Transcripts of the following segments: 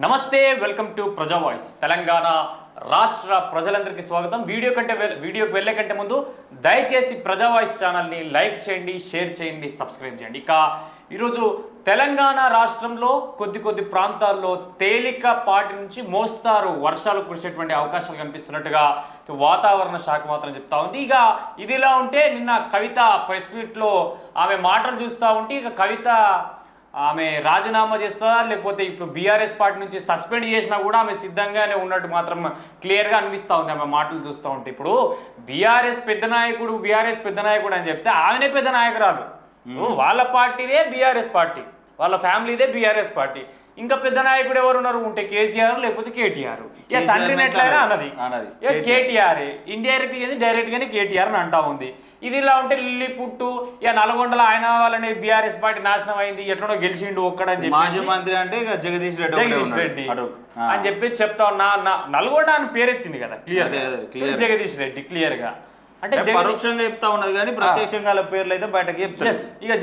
నమస్తే, welcome to ప్రజా voice. Telangana రాష్ట్ర ప్రజలందరికీ స్వాగతం. వీడియోకి వెళ్ళే కంటే ముందు దయచేసి ప్రజా వాయిస్ ఛానల్ని లైక్ చేయండి, షేర్ చేయండి, సబ్స్క్రైబ్ చేయండి. ఇక ఈరోజు తెలంగాణ రాష్ట్రంలో కొద్ది ప్రాంతాల్లో తేలికపాటి నుంచి మోస్తారు వర్షాలు కురిసేటువంటి అవకాశాలు కనిపిస్తున్నట్టుగా వాతావరణ శాఖ మాత్రం చెప్తా ఉంది. ఇక ఇదిలా ఉంటే నిన్న కవిత ప్రెస్ మీట్లో ఆమె మాటలు చూస్తూ ఉంటే ఇక కవిత ఆమె రాజీనామా చేస్తా లేకపోతే ఇప్పుడు బీఆర్ఎస్ పార్టీ నుంచి సస్పెండ్ చేసినా కూడా ఆమె సిద్ధంగానే ఉన్నట్టు మాత్రం క్లియర్గా అనిపిస్తూ ఉంది ఆమె మాటలు చూస్తూ ఉంటే. ఇప్పుడు బీఆర్ఎస్ పెద్ద నాయకుడు అని చెప్తే ఆమెనే పెద్ద నాయకురాలు. వాళ్ళ పార్టీదే బీఆర్ఎస్ పార్టీ, వాళ్ళ ఫ్యామిలీదే బీఆర్ఎస్ పార్టీ. ఇంకా పెద్ద నాయకుడు ఎవరు ఉన్నారు ఉంటే కేసీఆర్ లేకపోతే కేటీఆర్. ఇక తండ్రిని ఎట్లయినా అన్నది ఇక కేటీఆర్, డైరెక్ట్ గానే కేటీఆర్ అని అంటా ఉంది. ఇది ఇలా ఉంటే లిల్లీ పుట్టు ఇక నల్గొండలో ఆయన వాళ్ళని బీఆర్ఎస్ పార్టీ నాశనం అయింది, ఎట్లనో గెలిచిండు ఒక్కడని చెప్పి మాజీ మంత్రి అంటే జగదీష్ రెడ్డి అని చెప్పి చెప్తా ఉన్నా. నల్గొండ అని పేరెత్తింది కదా క్లియర్, జగదీష్ రెడ్డి క్లియర్ గా అంటే పరోక్షంగా చెప్తా ఉన్నది కానీ ప్రత్యక్షంగా పేర్లు అయితే బయటకి చెప్తారు. ఇక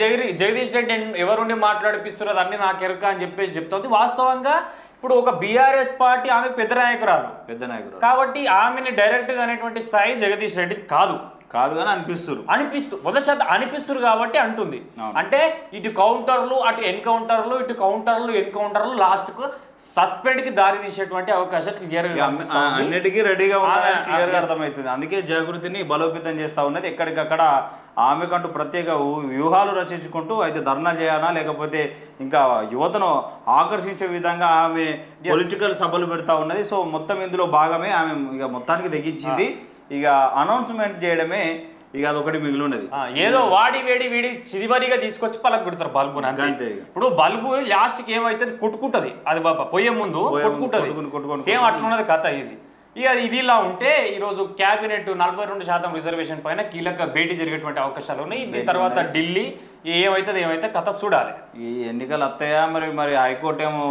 జగదీష్ రెడ్డి ఎవరుండి మాట్లాడిపిస్తున్నారు అన్ని నాకు ఎరక అని చెప్పేసి చెప్తుంది. వాస్తవంగా ఇప్పుడు ఒక బీఆర్ఎస్ పార్టీ ఆమె పెద్ద నాయకురాలు కాబట్టి ఆమెని డైరెక్ట్ గా అనేటువంటి స్థాయి జగదీష్ రెడ్డి కాదు కానీ అనిపిస్తున్నారు కాబట్టి అంటుంది. అంటే ఇటు కౌంటర్లు అటు ఎన్కౌంటర్లు లాస్ట్ కు సస్పెండ్ కి దారి తీసేటువంటి అవకాశాలు క్లియర్ గా అన్నిటికీ రెడీగా ఉన్నదని క్లియర్ గా అర్థమవుతుంది. అందుకే జాగృతిని బలోపేతం చేస్తా ఉన్నది. ఎక్కడికక్కడ ఆమెకంటూ ప్రత్యేక వ్యూహాలు రచించుకుంటూ అయితే ధర్నా చేయాలా లేకపోతే ఇంకా యువతను ఆకర్షించే విధంగా ఆమె పొలిటికల్ సభలు పెడతా ఉన్నది. సో మొత్తం ఇందులో భాగమే ఆమె ఇక మొత్తానికి తెగించింది. ఇక అనౌన్స్మెంట్ చేయడమే ఇక అదొకటి మిగిలి ఉన్నది. ఏదో వీడి చిరివరిగా తీసుకొచ్చి పలక పెడతారు బల్బు. అంతే. ఇప్పుడు బల్బు లాస్ట్ కి ఏమైతే కొట్టుకుంటది, అది పొయ్యే ముందు కొట్టుకుంటది. సేమ్ అట్లున్నది కథ ఇది. ఇక ఇది ఇలా ఉంటే ఈరోజు క్యాబినెట్ 42% రిజర్వేషన్ పైన కీలక భేటీ జరిగేటువంటి అవకాశాలు ఉన్నాయి. దీని తర్వాత ఢిల్లీ ఏమైతే కథ చూడాలి. ఈ ఎన్నికలు వస్తాయా మరి హైకోర్టు ఏమో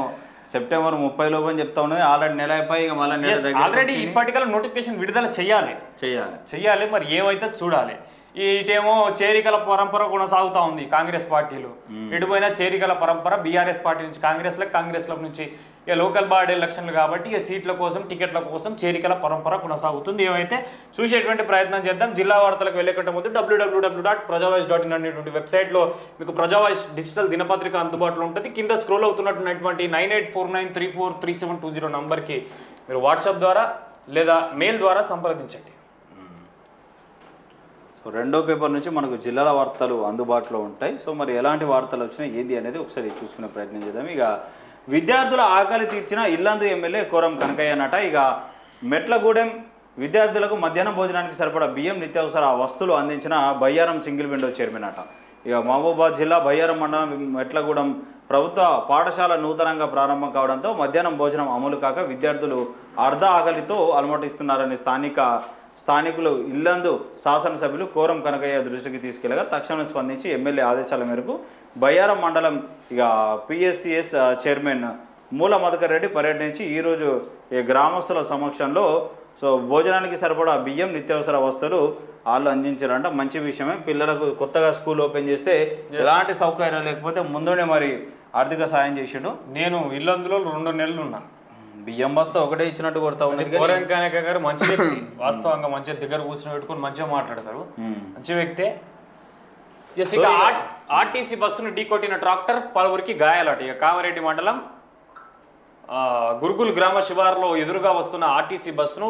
సెప్టెంబర్ 30 లోపు అని చెప్తా ఉన్నది. ఆల్రెడీ నెల అయిపోయి ఇక మళ్ళీ ఆల్రెడీ ఇప్పటికల్లా నోటిఫికేషన్ విడుదల చెయ్యాలి. మరి ఏమైతే చూడాలి. ఇటేమో చేరికల పరంపర కొనసాగుతా ఉంది కాంగ్రెస్ పార్టీలో. ఎటుపోయినా చేరికల పరంపర బీఆర్ఎస్ పార్టీ నుంచి కాంగ్రెస్ లో నుంచి ఇక లోకల్ బాడీ ఎలక్షన్లు కాబట్టి ఇక సీట్ల కోసం టికెట్ల కోసం చేరికల పరంపర కొనసాగుతుంది. ఏమైతే చూసేటువంటి ప్రయత్నం చేద్దాం. జిల్లా వార్తలకు వెళ్ళేకంటే ముందు www.prajavoice.in అనేటువంటి వెబ్సైట్లో మీకు ప్రజావాయిస్ డిజిటల్ దినపత్రిక అందుబాటులో ఉంటుంది. కింద స్క్రోల్ అవుతున్నటువంటి 9849343720 నంబర్కి మీరు వాట్సాప్ ద్వారా లేదా మెయిల్ ద్వారా సంప్రదించండి. రెండో పేపర్ నుంచి మనకు జిల్లాల వార్తలు అందుబాటులో ఉంటాయి. సో మరి ఎలాంటి వార్తలు వచ్చినాయి ఏంది అనేది ఒకసారి చూసుకునే ప్రయత్నం చేద్దాం. ఇక విద్యార్థుల ఆకలి తీర్చిన ఇల్లందు ఎమ్మెల్యే కోరం కనకయ్యనట. ఇక మెట్లగూడెం విద్యార్థులకు మధ్యాహ్నం భోజనానికి సరిపడా బియ్యం నిత్యావసర వస్తువులు అందించిన బయ్యారం సింగిల్ విండో చైర్మన్ అట. ఇక మహబూబాద్ జిల్లా బయ్యారం మండలం మెట్లగూడెం ప్రభుత్వ పాఠశాల నూతనంగా ప్రారంభం కావడంతో మధ్యాహ్నం భోజనం అమలు కాక విద్యార్థులు అర్ధ ఆకలితో అలమటిస్తున్నారని స్థానికులు ఇల్లందు శాసనసభ్యులు కోరం కనకయ్య దృష్టికి తీసుకెళ్లగా తక్షణం స్పందించి ఎమ్మెల్యే ఆదేశాల మేరకు బయ్యారం మండలం ఇక పిఎస్సిఎస్ చైర్మన్ మూల మధుకర్ రెడ్డి పర్యటించి ఈరోజు ఈ గ్రామస్తుల సమక్షంలో సో భోజనానికి సరిపడా బియ్యం నిత్యావసర వస్తువులు వాళ్ళు అందించారంట. మంచి విషయమే. పిల్లలకు కొత్తగా స్కూల్ ఓపెన్ చేస్తే ఎలాంటి సౌకర్యం లేకపోతే ముందునే మరి ఆర్థిక సాయం చేసిండు. నేను ఇల్లందులో 2 నెలలు ఉన్నాను. బియ్యం బస్తా ఒకటే ఇచ్చినట్టు కొడతా ఉంది. కోరం కనకయ్య గారు మంచి వ్యక్తి, వాస్తవంగా మంచిగా దగ్గర కూర్చొని పెట్టుకుని మంచిగా మాట్లాడతారు, మంచి వ్యక్తే. ఇక ఆర్టీసీ బస్సును ఢీకొట్టిన ట్రాక్టర్ పలువురికి గాయాలట. ఇక కామారెడ్డి మండలం గురుగుల్ గ్రామ శివారులో ఎదురుగా వస్తున్న ఆర్టీసీ బస్సును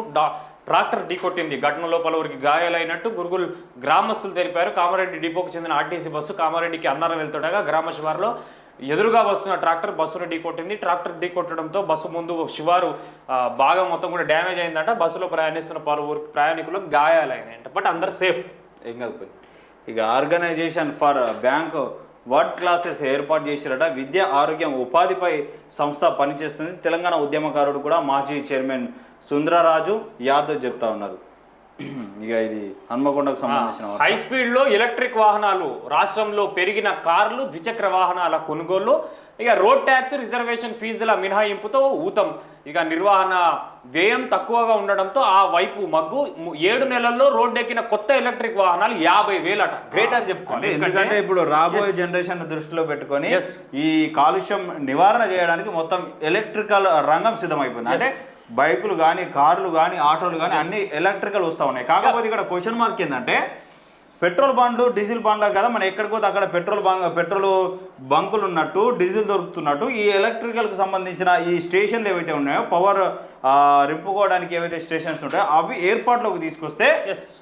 ట్రాక్టర్ ఢీకొట్టింది. ఘటనలో పలువురికి గాయాలైనట్టు గురుగుల్ గ్రామస్తులు తెలిపారు. కామారెడ్డి డిపోకు చెందిన ఆర్టీసీ బస్సు కామారెడ్డికి అన్నారం వెళ్తుండగా గ్రామ శివారులో ఎదురుగా వస్తున్న ట్రాక్టర్ బస్సును ఢీకొట్టింది. ట్రాక్టర్ ఢీకొట్టడంతో బస్సు ముందు శివారు భాగం మొత్తం కూడా డ్యామేజ్ అయిందంట. బస్సులో ప్రయాణిస్తున్న పలువురు ప్రయాణికులకు గాయాలైనాయంట. బట్ అందరు సేఫ్. ఏం కాదు. ఇక organisation for bank word classes ఏర్పాటు చేసిరట. విద్య ఆరోగ్యం ఉపాధిపై సంస్థ పనిచేస్తుంది. తెలంగాణ ఉద్యమకారుడు కూడా మాజీ చైర్మన్ సుందరరాజు యాదవ్ చెప్తా ఉన్నారు. ఇక ఇది హన్మకొండకు సంబంధించిన హై స్పీడ్ లో ఎలక్ట్రిక్ వాహనాలు రాష్ట్రంలో పెరిగిన కార్లు ద్విచక్ర వాహనాల కొనుగోలు ఇక రోడ్ ట్యాక్స్ రిజర్వేషన్ ఫీజుల మినహాయింపుతో ఊతం. ఇక నిర్వహణ వ్యయం తక్కువగా ఉండడంతో ఆ వైపు మగ్గు. 7 నెలల్లో రోడ్డు ఎక్కిన కొత్త ఎలక్ట్రిక్ వాహనాలు 50,000 అట. గ్రేట్ అని చెప్పుకోవాలి. ఎందుకంటే ఇప్పుడు రాబోయే జనరేషన్ దృష్టిలో పెట్టుకొని ఈ కాలుష్యం నివారణ చేయడానికి మొత్తం ఎలక్ట్రికల్ రంగం సిద్ధమైపోయింది. అంటే బైకులు కానీ, కార్లు కానీ, ఆటోలు కానీ అన్ని ఎలక్ట్రికల్ వస్తూ ఉన్నాయి. కాకపోతే ఇక్కడ క్వశ్చన్ మార్క్ ఏంటంటే పెట్రోల్ బండ్లు డీజిల్ బండ్లు కదా, మనం ఎక్కడికోతే అక్కడ పెట్రోల్ బంకులు ఉన్నట్టు, డీజిల్ దొరుకుతున్నట్టు ఈ ఎలక్ట్రికల్కి సంబంధించిన ఈ స్టేషన్లు ఏవైతే ఉన్నాయో, పవర్ రింపుకోవడానికి ఏవైతే స్టేషన్స్ ఉంటాయో అవి ఏర్పాట్లోకి తీసుకొస్తే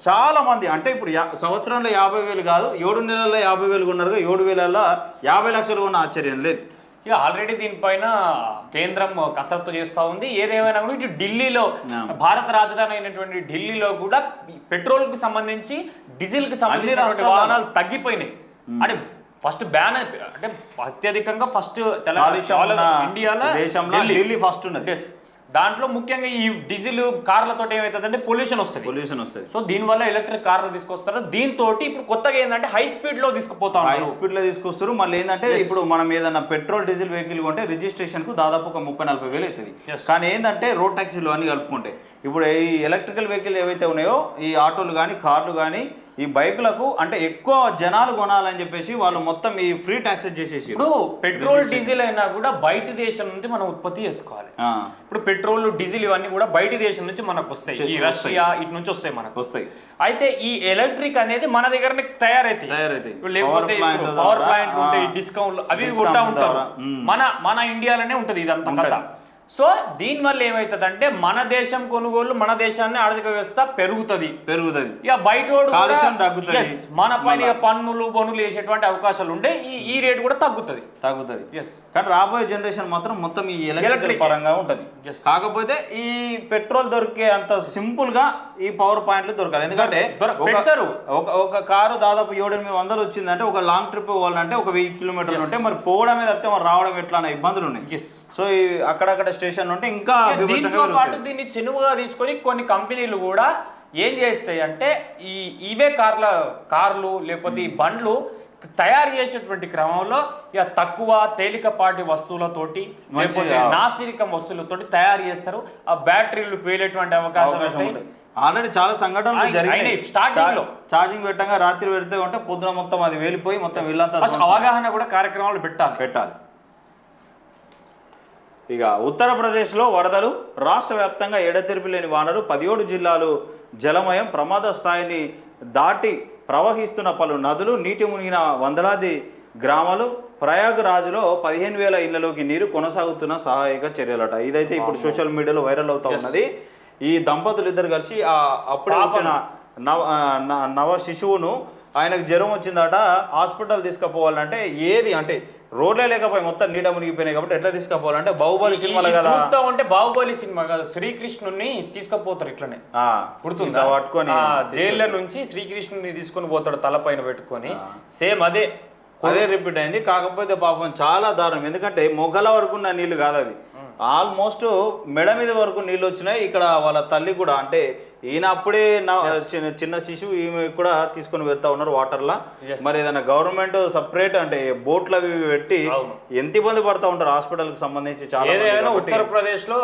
చాలా మంది, అంటే ఇప్పుడు సంవత్సరంలో 50,000 కాదు, 7 నెలల్లో 50,000 ఉన్నారు, 7,000 50 లక్షలు ఉన్న ఆశ్చర్యం లేదు. ఇక ఆల్రెడీ దీనిపైన కేంద్రం కసరత్తు చేస్తూ ఉంది. ఏదేమైనా కూడా ఇటు ఢిల్లీలో, భారత రాజధాని అయినటువంటి ఢిల్లీలో కూడా పెట్రోల్ కి సంబంధించి, డీజిల్ కి సంబంధించిన వాహనాలు తగ్గిపోయినాయి. అంటే ఫస్ట్ బ్యాన్ అంటే అత్యధికంగా ఫస్ట్ ఇండియాలో ఢిల్లీ ఫస్ట్ ఉన్నది. దాంట్లో ముఖ్యంగా ఈ డీజిల్ కార్లతో ఏమవుతుందంటే పొల్యూషన్ వస్తుంది. సో దీనివల్ల ఎలక్ట్రిక్ కార్లు తీసుకొస్తారు. దీంతో ఇప్పుడు కొత్తగా ఏంటంటే హై స్పీడ్ లో తీసుకుపోతాం, హై స్పీడ్ లో తీసుకొస్తారు. మళ్ళీ ఏంటంటే ఇప్పుడు మనం ఏదైనా పెట్రోల్ డీజిల్ వెహికల్ కొంటే రిజిస్ట్రేషన్ కు దాదాపు ఒక 30-40 వేలు అవుతుంది. కానీ ఏంటంటే రోడ్ ట్యాక్సీలు అన్ని కలుపుకుంటే ఇప్పుడు ఈ ఎలక్ట్రికల్ వెహికల్ ఏవైతే ఉన్నాయో, ఈ ఆటోలు కానీ, కార్లు కానీ, ఈ బైకులకు అంటే ఎక్కువ జనాలు కొనాలని చెప్పేసి వాళ్ళు మొత్తం ఈ ఫ్రీ ట్యాక్సెస్ చేసేసి, ఇప్పుడు పెట్రోల్ డీజిల్ అయినా కూడా బయట దేశం నుంచి మనం ఉత్పత్తి చేసుకోవాలి. ఇప్పుడు పెట్రోల్ డీజిల్ ఇవన్నీ కూడా బయట దేశం నుంచి మనకు వస్తాయి, ఈ రష్యా ఇటు నుంచి వస్తాయి మనకు వస్తాయి. అయితే ఈ ఎలక్ట్రిక్ అనేది మన దగ్గరనే తయారైతాయి. లేకపోతే పవర్ ప్లాంట్ ఉంటాయి, డిస్కౌంట్ అవి కొంటా ఉంటారు. మన ఇండియాలోనే ఉంటది ఇదంతా కథ. సో దీనివల్ల ఏమవుతుందంటే మన దేశం కొనుగోలు, మన దేశాన్ని ఆర్థిక వ్యవస్థ పెరుగుతుంది. ఇక బయట మన పైన పన్నులు వేసేటువంటి అవకాశాలు ఉండే ఈ రేట్ కూడా తగ్గుతుంది. కానీ రాబోయే జనరేషన్ మాత్రం మొత్తం ఈ ఎలక్ట్రిక్ పరంగా ఉంటది. కాకపోతే ఈ పెట్రోల్ దొరికే అంత సింపుల్ గా ఈ పవర్ పాయింట్లు దొరకాలి. ఎందుకంటే ఒక కారు దాదాపు 700-800 వచ్చిందంటే, ఒక లాంగ్ ట్రిప్ పోవాలంటే ఒక 1000 కిలోమీటర్లు ఉంటే మరి పోవడమే తప్పితే మరి రావడం ఎట్లా అనే ఇబ్బందులు ఉన్నాయి. సో అక్కడక్కడ స్టేషన్ ఉంటే ఇంకా దీంతో పాటు దీన్ని చెనువుగా తీసుకొని కొన్ని కంపెనీలు కూడా ఏం చేస్తాయి అంటే ఇవే కార్లు లేకపోతే ఈ బండ్లు తయారు చేసేటువంటి క్రమంలో ఇక తక్కువ తేలికపాటి వస్తువులతోటి, లేకపోతే నాసిరకం వస్తువులతోటి తయారు చేస్తారు. ఆ బ్యాటరీలు పేలేటువంటి అవకాశం ఆల్రెడీ చాలా సంఘటనలు జరిగినాయి. స్టార్టింగ్ లో ఛార్జింగ్ పెట్టంగా రాత్రి పెడితే ఉంటే పొద్దున మొత్తం అది వెళ్ళిపోయి మొత్తం వీళ్ళంతా అవగాహన కూడా కార్యక్రమాలు పెట్టాలి. ఇక ఉత్తరప్రదేశ్లో వరదలు, రాష్ట్ర వ్యాప్తంగా ఎడతెరిపి లేని వానలు, 17 జిల్లాలు జలమయం, ప్రమాద స్థాయిని దాటి ప్రవహిస్తున్న పలు నదులు, నీటి మునిగిన వందలాది గ్రామాలు, ప్రయాగ్రాజ్లో 15,000 ఇళ్లలోకి నీరు, కొనసాగుతున్న సహాయక చర్యలట. ఇదైతే ఇప్పుడు సోషల్ మీడియాలో వైరల్ అవుతా ఉన్నది. ఈ దంపతులు ఇద్దరు కలిసి అప్పుడే పుట్టిన నవ శిశువును, ఆయనకు జ్వరం వచ్చిందట, హాస్పిటల్ తీసుకుపోవాలంటే ఏది అంటే రోడ్లే లేకపోయి మొత్తం నీట మునిగిపోయినాయి. కాబట్టి ఎట్లా తీసుకుపోవాలంటే బాహుబలి సినిమాలో కదా చూస్తా ఉంటే, బాహుబలి సినిమా కదా, శ్రీకృష్ణుని తీసుకుపోతారు ఇట్లనే గుర్తుందా, పట్టుకొని జైల్లో నుంచి శ్రీకృష్ణుని తీసుకొని పోతాడు తలపైన పెట్టుకొని. సేమ్ అదే రిపీట్ అయింది. కాకపోతే పాపం చాలా దారుణం. ఎందుకంటే మొగల వరకు ఉన్న నీళ్లు కాదు అవి, ఆల్మోస్ట్ మెడ మీద వరకు నీళ్ళు వచ్చినాయి. ఇక్కడ వాళ్ళ తల్లి కూడా, అంటే ఈయన అప్పుడే చిన్న శిశువు, ఈమె కూడా తీసుకొని వెళ్తా ఉన్నారు వాటర్లా. మరి ఏదైనా గవర్నమెంట్ సపరేట్ అంటే బోట్లు అవి పెట్టి ఎంత ఇబ్బంది పడతా ఉంటారు హాస్పిటల్ కి సంబంధించి. చాలా ఉత్తరప్రదేశ్ లో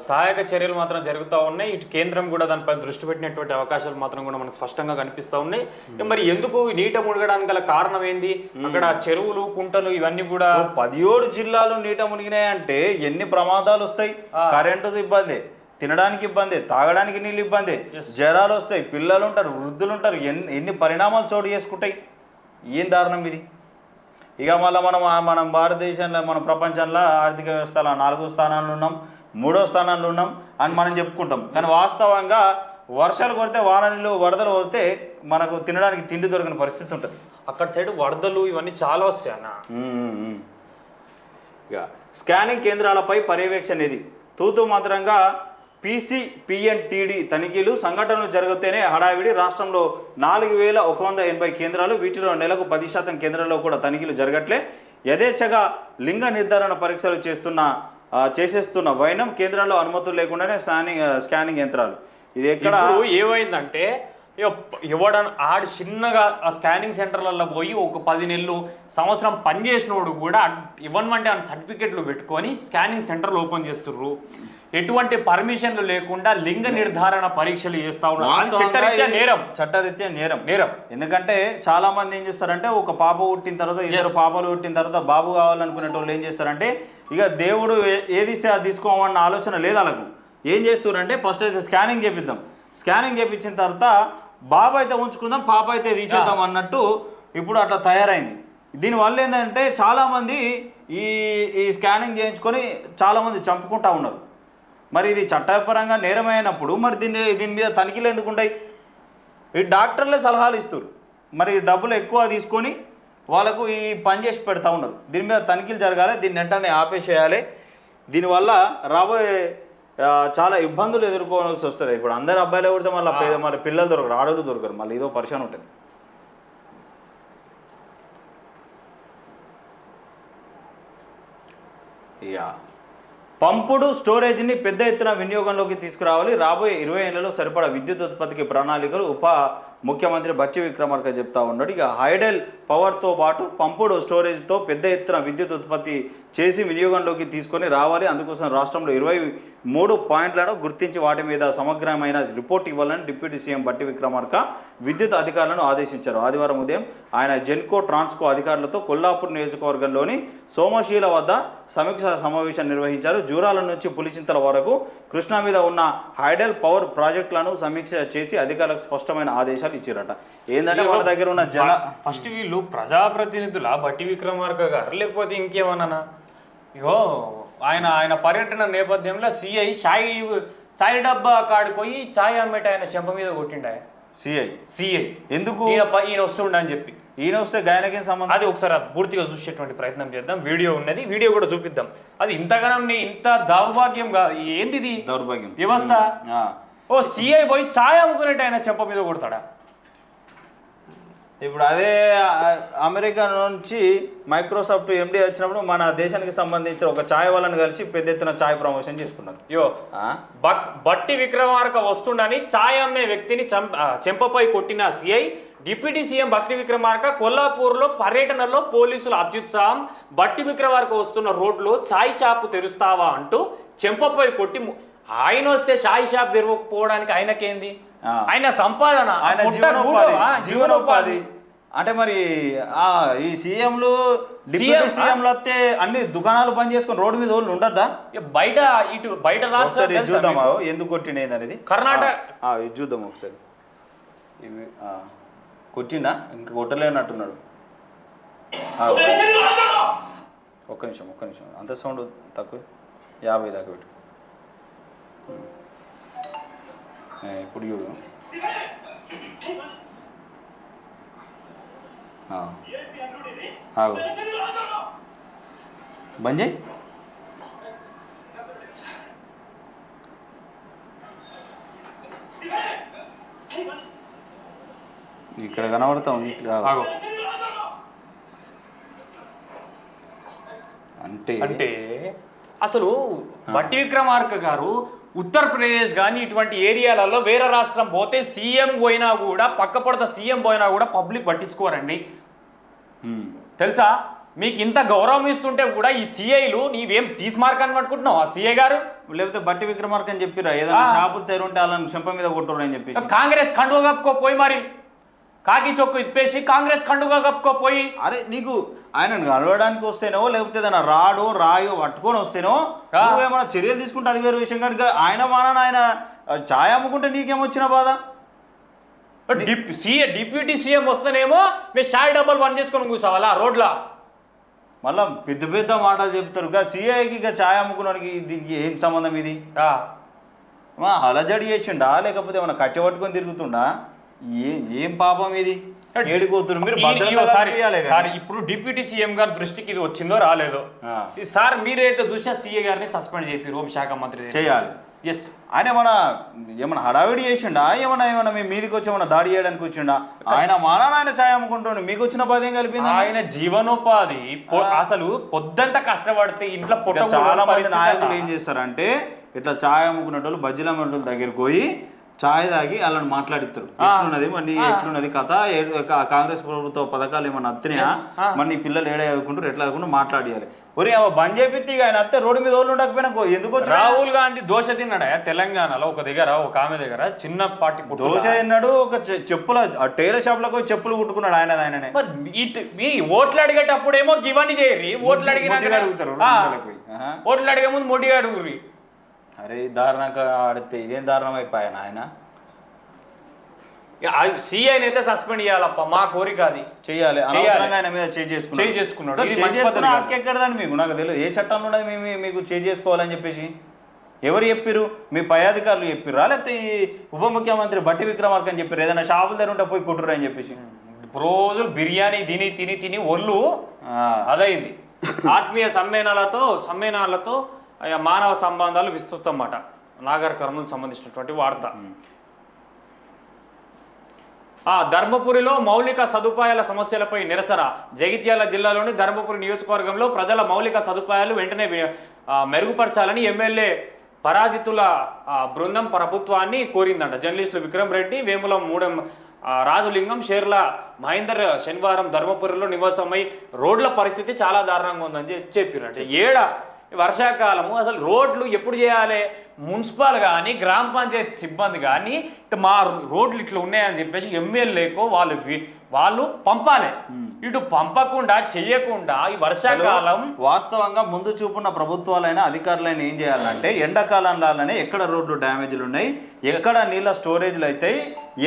సహాయక చర్యలు మాత్రం జరుగుతూ ఉన్నాయి. ఇటు కేంద్రం కూడా దానిపై దృష్టి పెట్టినటువంటి అవకాశాలు మాత్రం కూడా మనకు స్పష్టంగా కనిపిస్తూ ఉన్నాయి. మరి ఎందుకు నీట మునగడానికి గల కారణం ఏంది? అక్కడ చెరువులు, కుంటలు ఇవన్నీ కూడా 17 జిల్లాలు నీట మునిగినాయి అంటే ఎన్ని ప్రమాదాలు వస్తాయి. కరెంటు ఇబ్బంది, తినడానికి ఇబ్బంది, తాగడానికి నీళ్ళు ఇబ్బంది, జ్వరాలు వస్తాయి, పిల్లలు ఉంటారు, వృద్ధులు ఉంటారు, ఎన్ని పరిణామాలు చోటు చేసుకుంటాయి. ఏం దారుణం ఇది. ఇక మళ్ళీ మనం భారతదేశంలో, మన ప్రపంచంలో ఆర్థిక వ్యవస్థలో 4వ స్థానాల్లో ఉన్నాం, 3వ స్థానాల్లో ఉన్నాం అని మనం చెప్పుకుంటాం. కానీ వాస్తవంగా వర్షాలు కొడితే, వానలు వరదలు కొడితే మనకు తినడానికి తిండి దొరికిన పరిస్థితి ఉంటుంది. అక్కడ సైడ్ వరదలు ఇవన్నీ చాలా వస్తాయి అన్న. ఇక స్కానింగ్ కేంద్రాలపై పర్యవేక్షణ ఇది. తూతూ మాత్రంగా PCPNTD తనిఖీలు, సంఘటనలు జరిగితేనే హడావిడి. రాష్ట్రంలో 4,180 కేంద్రాలు, వీటిలో నెలకు 10% కేంద్రాల్లో కూడా తనిఖీలు జరగట్లే. యథేచ్ఛగా లింగ నిర్ధారణ పరీక్షలు చేసేస్తున్న వైనం, కేంద్రాల్లో అనుమతులు లేకుండానే స్కానింగ్ యంత్రాలు. ఇది ఎక్కడ ఏమైందంటే ఎవడని ఆడు చిన్నగా ఆ స్కానింగ్ సెంటర్లలో పోయి ఒక 10 నెలలు సంవత్సరం పనిచేసినోడు కూడా ఇవ్వమంటే ఆ సర్టిఫికెట్లు పెట్టుకొని స్కానింగ్ సెంటర్లు ఓపెన్ చేస్తుర్రు. ఎటువంటి పర్మిషన్లు లేకుండా లింగ నిర్ధారణ పరీక్షలు చేస్తా ఉన్నారు. చట్టరీత్యా నేరం. ఎందుకంటే చాలా మంది ఏం చేస్తారంటే ఒక పాప పుట్టిన తర్వాత ఇద్దరు పాపలు పుట్టిన తర్వాత బాబు కావాలనుకునే వాళ్ళు ఏం చేస్తారంటే ఇక దేవుడు ఏది ఇస్తే అది తీసుకోమన్న ఆలోచన లేదు వాళ్ళకు. ఏం చేస్తున్నారంటే ఫస్ట్ అయితే స్కానింగ్ చేపిద్దాం, స్కానింగ్ చేపించిన తర్వాత బాబు అయితే ఉంచుకుందాం, పాప అయితే తీసేద్దాం అన్నట్టు ఇప్పుడు అట్లా తయారైంది. దీనివల్ల ఏంటంటే చాలామంది ఈ స్కానింగ్ చేయించుకొని చాలామంది చంపుకుంటా ఉన్నారు. మరి ఇది చట్టపరంగా నేరమైనప్పుడు మరి దీని మీద తనిఖీలు ఎందుకు ఉంటాయి? ఈ డాక్టర్లే సలహాలు ఇస్తారు, మరి డబ్బులు ఎక్కువ తీసుకొని వాళ్ళకు ఈ పని చేసి పెడతా ఉన్నారు. దీని మీద తనిఖీలు జరగాలి, దీన్ని వెంటనే ఆపేసేయాలి. దీనివల్ల రాబోయే చాలా ఇబ్బందులు ఎదుర్కోవాల్సి వస్తుంది. ఇప్పుడు అందరు అబ్బాయిలు కొడితే మళ్ళీ పిల్లలు దొరకరు, ఆడలు దొరకరు, మళ్ళీ ఏదో పరిశాన్ ఉంటుంది. ఇక పంపుడు స్టోరేజ్ని పెద్ద ఎత్తున వినియోగంలోకి తీసుకురావాలి. రాబోయే 20 ఏళ్లలో సరిపడా విద్యుత్ ఉత్పత్తికి ప్రణాళికలు ముఖ్యమంత్రి బట్టి విక్రమార్క చెప్తా ఉన్నాడు. ఇక హైడెల్ పవర్తో పాటు పంపుడు స్టోరేజ్తో పెద్ద ఎత్తున విద్యుత్ ఉత్పత్తి చేసి వినియోగంలోకి తీసుకొని రావాలి. అందుకోసం రాష్ట్రంలో 23 పాయింట్లను గుర్తించి వాటి మీద సమగ్రమైన రిపోర్ట్ ఇవ్వాలని డిప్యూటీ సీఎం బట్టి విక్రమార్క విద్యుత్ అధికారులను ఆదేశించారు. ఆదివారం ఉదయం ఆయన జెన్కో ట్రాన్స్కో అధికారులతో కొల్లాపూర్ నియోజకవర్గంలోని సోమశీల వద్ద సమీక్ష సమావేశం నిర్వహించారు. జూరాల నుంచి పులిచింతల వరకు కృష్ణా మీద ఉన్న హైడెల్ పవర్ ప్రాజెక్టులను సమీక్ష చేసి అధికారులకు స్పష్టమైన ఆదేశాలు ఇచ్చారట. ఏంటంటే వాళ్ళ దగ్గర ఉన్న ఫస్ట్ వీళ్ళు ప్రజాప్రతినిధుల బట్టి విక్రమార్క గారు లేకపోతే ఇంకేమన్నా? ఇగో ఆయన పర్యటన నేపథ్యంలో సిఐ చాయ్ డబ్బా కాడిపోయి చాయ్ అమ్మేట ఆయన చెంప మీద కొట్టిండ సిఐ ఎందుకు ఈయన వస్తుండ అని చెప్పి. ఈయన వస్తే గాయనకేం సంబంధం? అది ఒకసారి పూర్తిగా చూసేటువంటి ప్రయత్నం చేద్దాం. వీడియో ఉన్నది, వీడియో కూడా చూపిద్దాం. అది ఇంతగానం ఇంత దౌర్భాగ్యం కాదు. ఏంది దౌర్భాగ్యం వ్యవస్థ? ఓ సిఐ పోయి ఛాయ్ అమ్ముకునేట ఆయన చెంప మీద కొడతాడా? ఇప్పుడు అదే అమెరికా నుంచి మైక్రోసాఫ్ట్ ఎండి వచ్చినప్పుడు మన దేశానికి సంబంధించిన ఒక ఛాయ్ వాళ్ళని కలిసి పెద్ద ఎత్తున ఛాయ్ ప్రమోషన్ చేసుకున్నారు. బట్టి విక్రమార్క వస్తుండని ఛాయ్ అమ్మే వ్యక్తిని చెంపపై కొట్టిన సిఐ డిప్యూటీ సీఎం బట్టి విక్రమార్క కొల్లాపూర్లో పర్యటనలో పోలీసుల అత్యుత్సాహం. బట్టి విక్రమార్క వస్తున్న రోడ్లో ఛాయ్ షాపు తెరుస్తావా అంటూ చెంపపై కొట్టి ఆయన వస్తే ఛాయ్ షాప్ తెరవకపోవడానికి ఆయనకేంది? ఆయన సంపాదన, ఆయన జీవనోపాధి. అంటే మరి ఈ సీఎంలు డిప్యూటీ సీఎంలు వస్తే అన్ని దుకాణాలు బంద్ చేసుకుని రోడ్డు మీద వాళ్ళు ఉండద్దా? బయట రాష్ట్రాలు చూద్దామా ఎందుకు కొట్టిండేది అనేది. కర్ణాటక ఇది చూద్దాం ఒకసారి. ఇవి కొట్టిండా ఇంకా కొట్టలేనట్టున్నాడు. ఒక్క నిమిషం అంత సౌండ్ తక్కువ, 50 దాకా పెట్టు. ఇప్పుడు చూడు. బంద్ చేయి. ఇక్కడ కనబడతా ఉంది. అంటే అసలు బట్టి విక్రమార్క గారు ఉత్తరప్రదేశ్ కానీ ఇటువంటి ఏరియాలలో వేరే రాష్ట్రం పోతే సీఎం పోయినా కూడా పక్కపడత సీఎం పోయినా కూడా పబ్లిక్ పట్టించుకోరండి. తెలుసా? మీకు ఇంత గౌరవం ఇస్తుంటే కూడా ఈ సిఐలు నీవేం తీసుమార్కని పట్టుకుంటున్నావు? ఆ సిఐ గారు లేకపోతే బట్టి విక్రమార్క అని చెప్పిరా ఏదైనా షాపు తెరుంటే వాళ్ళని చెంప మీద కొట్టురు అని చెప్పి కాంగ్రెస్ కండువ కప్పుకోపోయి మరి కాకి చొక్కు ఇప్పేసి కాంగ్రెస్ కండుగా కప్పుకోపోయి. అరే నీకు ఆయన కలవడానికి వస్తేనో లేకపోతే ఏదైనా రాయో పట్టుకొని వస్తేనో ఏమైనా చర్యలు తీసుకుంటే అది వేరే విషయం. కనుక ఆయన మానని ఆయన ఛాయ్ అమ్ముకుంటే నీకేమొచ్చిన బాధ? డిప్యూటీ సీఎం వస్తేనేమో మీరు ఛాయ్ డబ్బాలు బంద్ చేసుకొని కూర్చోవాలా రోడ్లా? మళ్ళా పెద్ద మాటలు చెప్తారు. సిఐకి ఇక ఛాయ్ అమ్ముకున్నానికి దీనికి ఏం సంబంధం? ఇది అలజడి చేసిండా లేకపోతే ఏమైనా కట్టె పట్టుకొని తిరుగుతుండా? ఏం పాపం ఇది? ఏడుకోతున్నారు మీరు. సార్ ఇప్పుడు డిప్యూటీ సీఎం గారి దృష్టికి ఇది వచ్చిందో రాలేదో సార్ మీరైతే చూసా సీఏ గారిని సస్పెండ్ చేసి హోంశాఖ మంత్రి చేయాలి. ఎస్ ఆయన ఏమన్నా హడావిడి చేసిండా? ఏమన్నా మీ మీదకి వచ్చి ఏమన్నా దాడి చేయడానికి వచ్చిండా? ఆయన ఆయన ఛాయ్ అమ్ముకుంటుండే మీకు వచ్చిన బాధ ఏం కలిపింది? ఆయన జీవనోపాధి అసలు పొద్దంతా కష్టపడితే ఇంట్లో చాలా మంది నాయకులు ఏం చేస్తారంటే ఇట్లా ఛాయ్ అమ్ముకునేటోళ్ళు బజ్జీల అమ్మేటోళ్ళ దగ్గరికి పోయి ఛాయ్ తాగి వాళ్ళని మాట్లాడిస్తారు ఎట్లున్నది మరి ఎట్లున్నది కథ కాంగ్రెస్ ప్రభుత్వ పథకాలు ఏమన్నా అత్తినాయా మరి నీ పిల్లలు ఏడ చదువుకుంటారు ఎట్లా చదువుకుంటూ మాట్లాడియాలి ఒరి బంద్ చేపిస్తే ఆయన అత్తే రోడ్డు మీద వాళ్ళు ఉండకపోయినా ఎందుకు రాహుల్ గాంధీ దోశ తిన్నాడా తెలంగాణలో ఒక ఆమె దగ్గర చిన్న పార్టీ దోశ తిన్నాడు ఒక చెప్పుల టైలర్ షాప్ లో చెప్పులు కుట్టుకున్నాడు ఆయననే మీ ఓట్లు అడిగేటప్పుడేమో ఇవన్నీ చేయరు ఓట్లు అడుగుతారు ఓట్లు అడిగే ముందు మొట్టిగా అడుగురి అరే దారుణంగా ఆడితే ఇదేం దారుణం అయిపోయాను ఆయన సిఐని అయితే సస్పెండ్ చేయాలప్ప మా కోరిక అది చేయాలి ఆయన మీద చేసుకున్నాడు ఎక్కడదని మీకు నాకు తెలియదు ఏ చట్టంలో ఉన్నది మీకు చేసుకోవాలని చెప్పేసి ఎవరు చెప్పారు మీ పై అధికారులు చెప్పారా లేకపోతే ఈ ఉప ముఖ్యమంత్రి బట్టి విక్రమార్క అని చెప్పారు ఏదైనా షాపుల దగ్గర ఉంటే పోయి కొట్టురు అని చెప్పేసి రోజులు బిర్యానీ తిని ఒళ్ళు అదైంది ఆత్మీయ సమ్మేళనాలతో మానవ సంబంధాలు విస్తృతం అన్నమాట నాగర్ కర్నూలుకు సంబంధించినటువంటి వార్త. ధర్మపురిలో మౌలిక సదుపాయాల సమస్యలపై నిరసన. జగిత్యాల జిల్లాలోని ధర్మపురి నియోజకవర్గంలో ప్రజల మౌలిక సదుపాయాలు వెంటనే మెరుగుపరచాలని ఎమ్మెల్యే పరాజితుల బృందం ప్రభుత్వాన్ని కోరిందంట. జర్నలిస్టులు విక్రమ్ రెడ్డి, వేముల మూడం రాజులింగం, షేర్ల మహేందర్ శనివారం ధర్మపురిలో నివాసమై రోడ్ల పరిస్థితి చాలా దారుణంగా ఉందని చెప్పారంటే వర్షాకాలము అసలు రోడ్లు ఎప్పుడు చేయాలి? మున్సిపల్ కానీ గ్రామ పంచాయతీ సిబ్బంది కానీ మా రోడ్లు ఇట్లా ఉన్నాయని చెప్పేసి ఎమ్మెల్యేకో వాళ్ళు పంపాలి. ఇటు పంపకుండా చెయ్యకుండా ఈ వర్షాకాలం వాస్తవంగా ముందు చూపున్న ప్రభుత్వాలైనా అధికారులైనా ఏం చేయాలంటే ఎండాకాలంలోనే ఎక్కడ రోడ్లు డ్యామేజ్లు ఉన్నాయి, ఎక్కడ నీళ్ళ స్టోరేజ్లు అవుతాయి,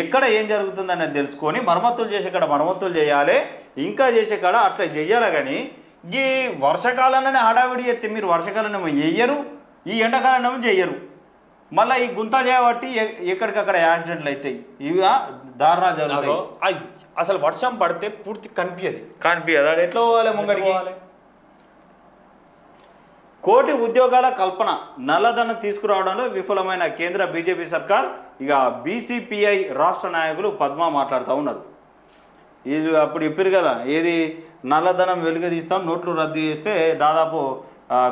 ఎక్కడ ఏం జరుగుతుందనేది తెలుసుకొని మరమ్మతులు చేసే కాడ మరమ్మతులు చేయాలి, ఇంకా చేసే కాడ అట్లా చెయ్యాలి. కానీ ఈ వర్షాకాలంలోనే హడావిడి చేస్తే మీరు వర్షాకాలం చెయ్యరు, ఈ ఎండాకాలం చెయ్యరు, మళ్ళీ ఈ గుంత చేయబట్టి ఎక్కడికక్కడ యాక్సిడెంట్లు అవుతాయి. ఇవి దారుణా జరుగుతాయి. అసలు వర్షం పడితే పూర్తి కనిపించదు అది ఎట్లా పోవాలి ముంగడికి. కోటి ఉద్యోగాల కల్పన, నల్లధనం తీసుకురావడంలో విఫలమైన కేంద్ర బీజేపీ సర్కార్. ఇక బీసీపీఐ రాష్ట్ర నాయకులు పద్మ మాట్లాడుతూ ఉన్నారు. వీళ్ళు అప్పుడు చెప్పారు కదా, ఏది నల్లధనం వెలుగదీస్తాం, నోట్లు రద్దు చేస్తే దాదాపు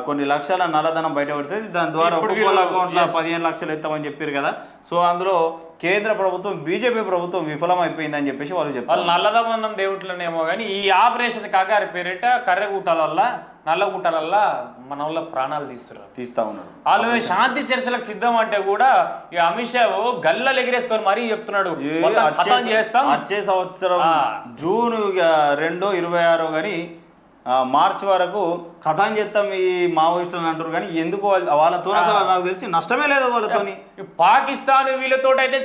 కొన్ని లక్షల నల్లధనం బయటపడుతుంది, దాని ద్వారా ఒక్కొక్క అకౌంట్లో 15 లక్షలు ఎత్తామని చెప్పారు కదా. సో అందులో కేంద్ర ప్రభుత్వం బీజేపీ ప్రభుత్వం విఫలం అయిపోయిందని చెప్పేసి వాళ్ళు చెప్పారు. నల్లధనం దేవుట్లనేమో కానీ ఈ ఆపరేషన్ కాకారి పేరిట కర్రెగుట్టల నల్లగుట్టలల్ల మన వాళ్ళ ప్రాణాలు తీస్తా ఉన్నారు. వాళ్ళు శాంతి చర్చలకు సిద్ధం అంటే కూడా ఇక అమిత్ షా గల్లలు ఎగిరేసుకొని మరీ చెప్తున్నాడు చేస్తాం వచ్చే సంవత్సరం జూన్ 2026 కానీ మార్చి వరకు కథం చేస్తాం ఈ మావోయిస్టులు అంటారు. కానీ ఎందుకు వాళ్ళతో నాకు తెలిసి నష్టమే లేదు వాళ్ళతోని. పాకిస్తాన్ వీళ్ళతో అయితే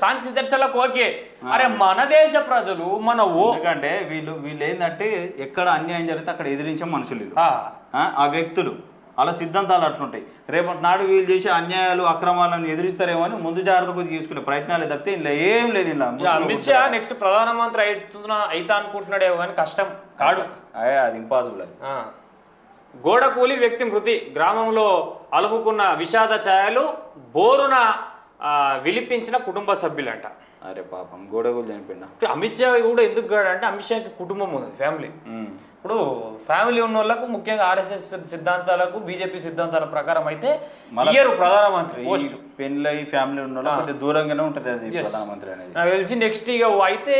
శాంతి చర్చలకు ఓకే, అరే మన దేశ ప్రజలు ఎందుకంటే వీళ్ళు ఏంటంటే ఎక్కడ అన్యాయం జరిగితే అక్కడ ఎదిరించే మనుషులు, ఆ వ్యక్తులు అలా సిద్ధాంతాలు అట్లుంటాయి. రేపటి నాడు వీళ్ళు చేసే అన్యాయాలు అక్రమాలను ఎదిరిస్తారేమో అని ముందు జాగ్రత్త తీసుకునే ప్రయత్నాలు తప్పితే ఇలా ఏం లేదు. ఇలా అమిత్ షా నెక్స్ట్ ప్రధానమంత్రి అయితా అనుకుంటున్నాడేమో కానీ కష్టం కాడు, అది ఇంపాసిబుల్. అది గోడ కూలి వ్యక్తి మృతి. గ్రామంలో అలుపుకున్న విషాద ఛాయలు బోరున విలిపించిన కుటుంబ సభ్యులంట. అరే పాపం గోడగోలు చనిపోయినా. అమిత్ షా కూడా ఎందుకు అంటే అమిత్ షాకి కుటుంబం ఉంది, ఫ్యామిలీ. ఇప్పుడు ఫ్యామిలీ ఉన్న వాళ్ళకు ముఖ్యంగా ఆర్ఎస్ఎస్ సిద్ధాంతాలకు బీజేపీ సిద్ధాంతాల ప్రకారం అయితే ప్రధానమంత్రి పెళ్ళి ఫ్యామిలీ ఉన్న వాళ్ళకి దూరంగానే ఉంటుంది అది ప్రధానమంత్రి అనేది. నాకు తెలిసి నెక్స్ట్ ఇక అయితే